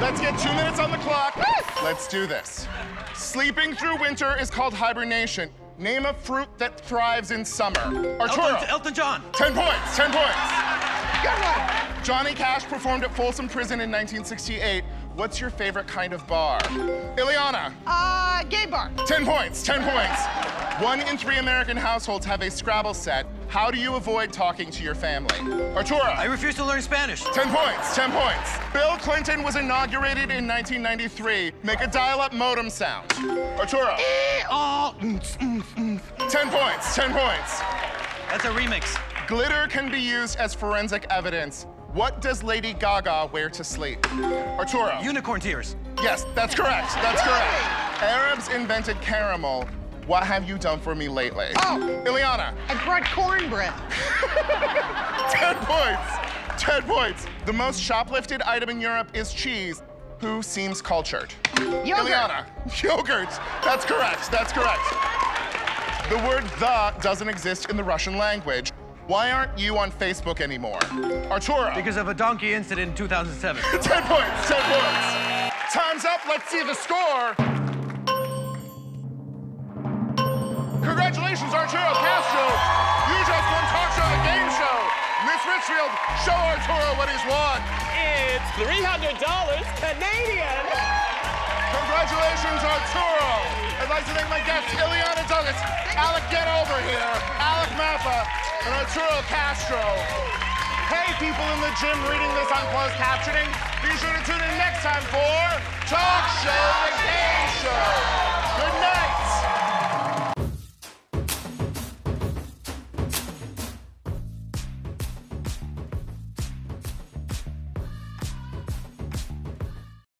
Let's get 2 minutes on the clock. Let's do this. Sleeping through winter is called hibernation. Name a fruit that thrives in summer. Arturo. Elton John. 10 points, 10 points. Good one. Johnny Cash performed at Folsom Prison in 1968. What's your favorite kind of bar? Illeana. Gay bar. 10 points, 10 points. 1 in 3 American households have a Scrabble set. How do you avoid talking to your family? Arturo. I refuse to learn Spanish. 10 points, 10 points. Bill Clinton was inaugurated in 1993. Make a dial-up modem sound. Arturo. 10 points, 10 points. That's a remix. Glitter can be used as forensic evidence. What does Lady Gaga wear to sleep? Arturo. Unicorn tears. Yes, that's correct, that's correct. Arabs invented caramel. What have you done for me lately? Oh. Illeana. I brought cornbread. 10 points, 10 points. The most shoplifted item in Europe is cheese. Who seems cultured? Yogurt. Illeana. Yogurt. That's correct, that's correct. The word the doesn't exist in the Russian language. Why aren't you on Facebook anymore? Arturo. Because of a donkey incident in 2007. 10 points, 10 points. Time's up, let's see the score. Congratulations, Arturo Castro. You just won Talk Show the Game Show. Miss Richfield, show Arturo what he's won. It's $300 Canadian. Congratulations, Arturo. I'd like to thank my guests, Illeana Douglas, Alec, get over here, Alec Mappa, and Arturo Castro. Hey, people in the gym reading this on closed captioning, be sure to tune in next time for Talk Show the Game Show. Good night.